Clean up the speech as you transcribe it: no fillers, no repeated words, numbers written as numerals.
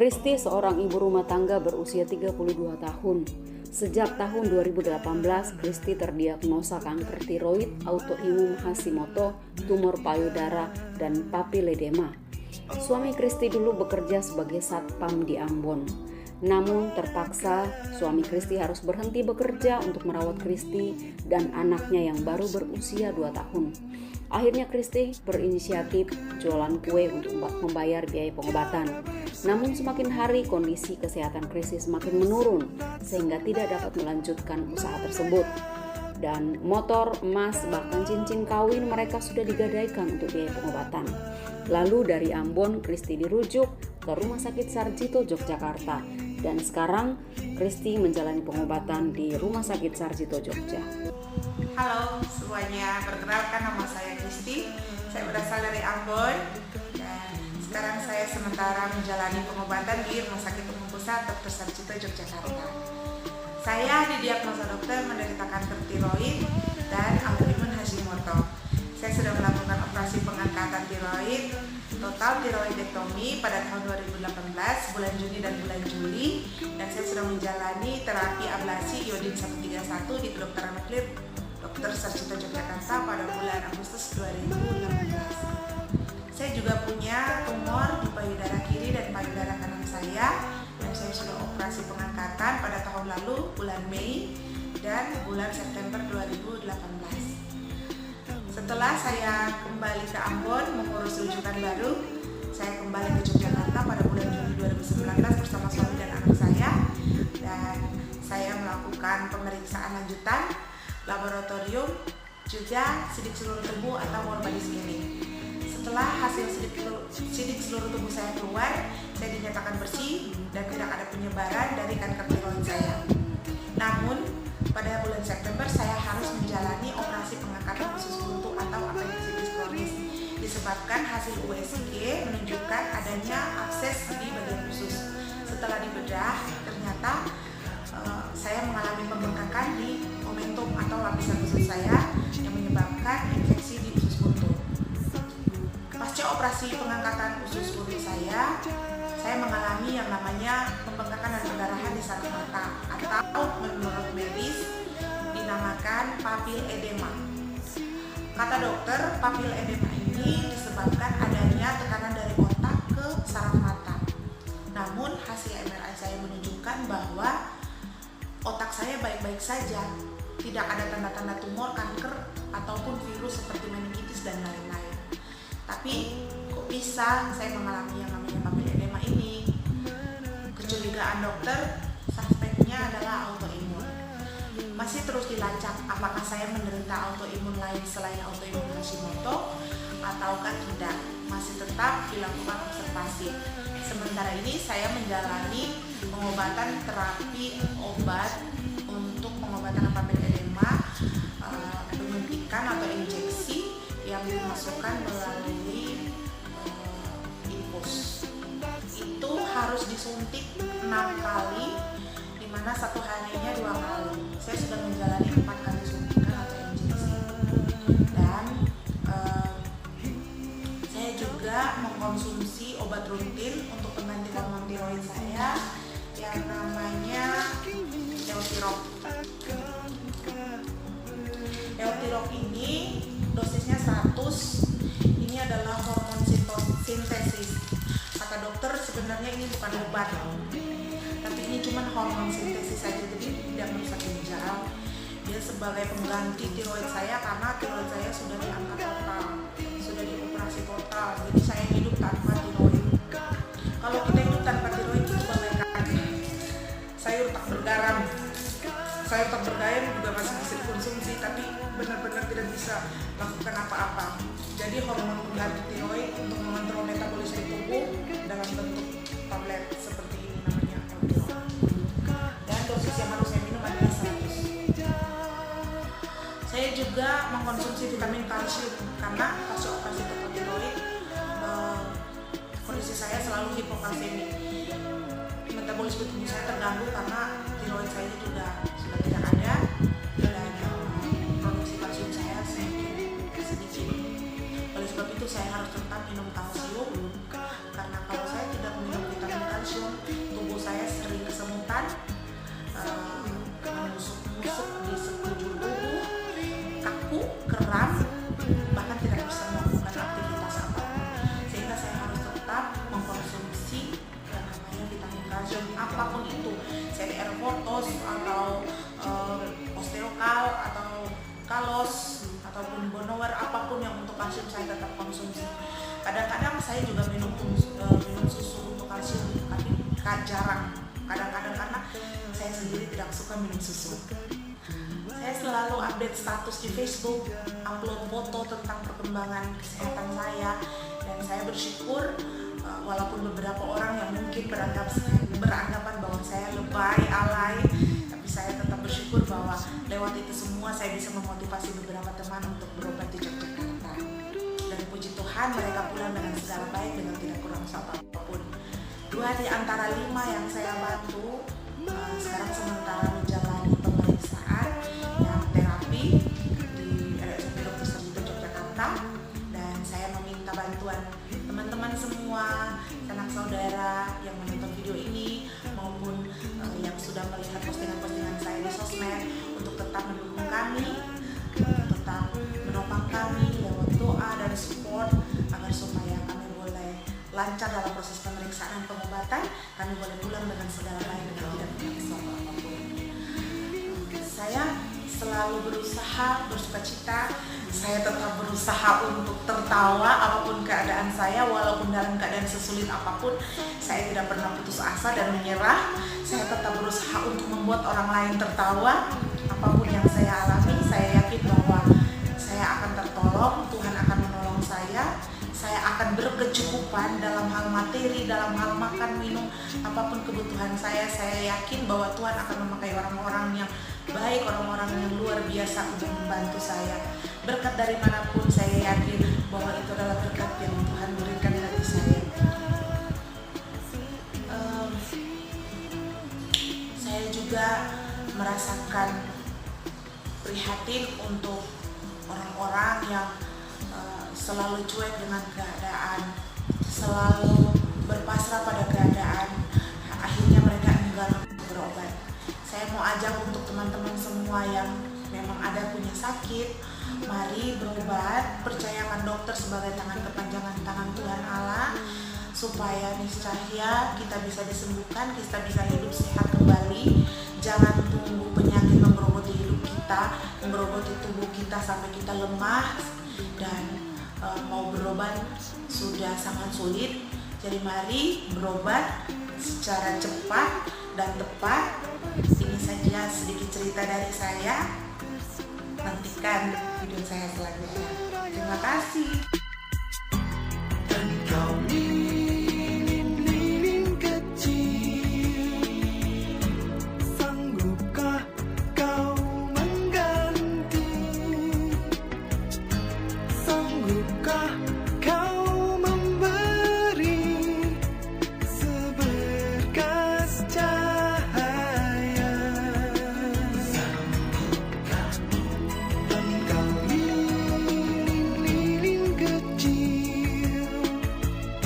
Kristi seorang ibu rumah tangga berusia 32 tahun. Sejak tahun 2018, Kristi terdiagnosa kanker tiroid, autoimun Hashimoto, tumor payudara, dan papilledema. Suami Kristi dulu bekerja sebagai satpam di Ambon. Namun terpaksa suami Kristi harus berhenti bekerja untuk merawat Kristi dan anaknya yang baru berusia 2 tahun. Akhirnya Kristi berinisiatif jualan kue untuk membayar biaya pengobatan. Namun semakin hari kondisi kesehatan Kristi semakin menurun sehingga tidak dapat melanjutkan usaha tersebut. Dan motor, emas, bahkan cincin kawin mereka sudah digadaikan untuk biaya pengobatan. Lalu dari Ambon, Kristi dirujuk ke Rumah Sakit Sarjito, Yogyakarta. Dan sekarang Kristi menjalani pengobatan di Rumah Sakit Sarjito, Jogja. Halo semuanya, perkenalkan nama saya Kristi. Saya berasal dari Ambon dan sekarang saya sementara menjalani pengobatan di Rumah Sakit Umum Pusat Dr. Sarjito, Yogyakarta. Saya didiagnosa dokter menderita kanker tiroid dan autoimun Hashimoto. Saya sudah melakukan operasi pengangkatan tiroid, total tiroidektomi pada tahun 2018, bulan Juni dan bulan Juli, dan saya sudah menjalani terapi ablasi iodin 131 di Kedokteran Nuklir Dr. Sarjito Yogyakarta pada bulan Agustus 2016. Saya juga punya tumor di payudara kiri dan payudara kanan saya, dan saya sudah operasi pengangkatan pada tahun lalu bulan Mei dan bulan September 2018. Setelah saya kembali ke Ambon mengurus rujukan baru, saya kembali ke Yogyakarta pada bulan Juni 2019 bersama suami dan anak saya, dan saya melakukan pemeriksaan lanjutan laboratorium, juga sidik seluruh tubuh atau whole body scanning. Setelah hasil sidik seluruh tubuh saya keluar, saya dinyatakan bersih dan tidak ada penyebaran dari kanker tiroid saya. Namun, pada bulan September saya harus menjalani operasi pengangkatan usus buntu atau appendicitis kronis disebabkan hasil USG menunjukkan adanya abses di bagian usus. Setelah dibedah, ternyata saya mengalami pembengkakan di momentum atau lapisan usus saya yang menyebabkan infeksi di usus buntu. Pasca operasi pengangkatan usus buntu saya mengalami yang namanya pembengkakan dan pendarahan di saraf mata atau menurut medis dinamakan papilledema. Kata dokter, papilledema ini disebabkan adanya tekanan dari otak ke saraf mata. Namun hasil MRI saya menunjukkan bahwa otak saya baik-baik saja, tidak ada tanda-tanda tumor, kanker, ataupun virus seperti meningitis dan lain-lain. Tapi kok bisa saya mengalami yang namanya papilledema ini? Kecurigaan dokter, suspeknya adalah autoimun. Masih terus dilacak apakah saya menderita autoimun lain selain autoimun Hashimoto ataukah tidak. Masih tetap dilakukan observasi. Sementara ini saya menjalani pengobatan terapi obat untuk pengobatan papilledema, penyuntikan atau injeksi yang dimasukkan melalui infus. Itu harus disuntik 6 kali, di mana satu harinya 2 kali. Saya sudah menjalani 4 kali suntikan atau injeksi. Dan saya juga mengkonsumsi obat rutin untuk pengganti hormon tiroid saya yang namanya Euthyrox. Euthyrox ini dosisnya 100. Ini adalah hormon sintesis. Kata dokter sebenarnya ini bukan obat, tapi ini cuma hormon sintesis saja, jadi tidak merusak ginjal. Dia sebagai pengganti tiroid saya karena tiroid saya sudah diangkat total, sudah dioperasi total. Jadi saya hidup tanpa tiroid. Kalau kita hidup tanpa tiroid itu bagaikan sayur tak bergaram. Sayur tak bergaram juga masih bisa dikonsumsi, tapi benar-benar tidak bisa melakukan apa-apa. Jadi hormon pengganti tiroid untuk mengontrol metabolisme tubuh dalam bentuk tablet seperti ini namanya Euthyrox. Dan dosis yang harus saya minum adalah 100. Saya juga mengkonsumsi vitamin kalsium karena pasca operasi tiroid kondisi saya selalu hipokalsemik. Metabolisme tubuh saya terganggu karena tiroid saya sudah tidak ada dan produksi kalsium saya sedikit. Oleh sebab itu saya harus tetap minum kalsium, karena kalau saya tidak minum vitamin kalsium kesakitan, menusuk-nusuk di sekujur tubuh, kaku, kram, bahkan tidak bisa melakukan aktivitas apapun, sehingga saya harus tetap mengkonsumsi yang namanya vitamin kalsium apapun itu, CDR Fortos atau Osteokal atau Kalos ataupun Bonoware, apapun yang untuk kalsium saya tetap konsumsi. Kadang-kadang saya juga minum susu untuk kalsium, tapi jarang. Kadang-kadang karena saya sendiri tidak suka minum susu. Saya selalu update status di Facebook, upload foto tentang perkembangan kesehatan saya, dan saya bersyukur walaupun beberapa orang yang mungkin beranggapan bahwa saya lebay, alay, tapi saya tetap bersyukur bahwa lewat itu semua saya bisa memotivasi beberapa teman untuk berobat di Yogyakarta. Dan puji Tuhan mereka pulang dengan segala baik, dengan tidak kurang apapun. 2 di antara 5 yang saya bantu sekarang sementara menjalani pemeriksaan yang terapi di RSUD Dr. Sarjito Yogyakarta, dan saya meminta bantuan teman-teman semua, sanak saudara yang menonton video ini maupun yang sudah melihat postingan-postingan saya di sosmed untuk tetap mendukung kami, tetap menopang kami lewat doa dan support agar supaya kami boleh lancar dalam proses pemeriksaan dan pengobatan, kami boleh pulang dengan segala baik dengan tidak punya kesalahan apapun. Saya selalu berusaha bersukacita, saya tetap berusaha untuk tertawa apapun keadaan saya, walaupun dalam keadaan sesulit apapun, saya tidak pernah putus asa dan menyerah. Saya tetap berusaha untuk membuat orang lain tertawa. Apapun yang saya alami, saya yakin bahwa saya akan tertolong, Tuhan akan menolong saya akan berkecukupan dalam hal materi, dalam hal makan, minum, apapun kebutuhan saya yakin bahwa Tuhan akan memakai orang-orang yang baik, orang-orang yang luar biasa untuk membantu saya. Berkat dari manapun saya yakin bahwa itu adalah berkat yang Tuhan berikan bagi saya. Saya juga merasakan prihatin untuk orang-orang yang selalu cuek dengan keadaan, selalu berpasrah pada keadaan, akhirnya mereka enggan untuk berobat. Saya mau ajak untuk teman-teman semua yang memang ada punya sakit, mari berobat, percayakan dokter sebagai tangan kepanjangan tangan Tuhan Allah, supaya niscaya kita bisa disembuhkan, kita bisa hidup sehat kembali. Jangan tunggu penyakit menggerogoti hidup kita, menggerogoti tubuh kita sampai kita lemah dan mau berobat sudah sangat sulit. Jadi mari berobat secara cepat dan tepat. Ini saja sedikit cerita dari saya. Nantikan video saya selanjutnya. Terima kasih.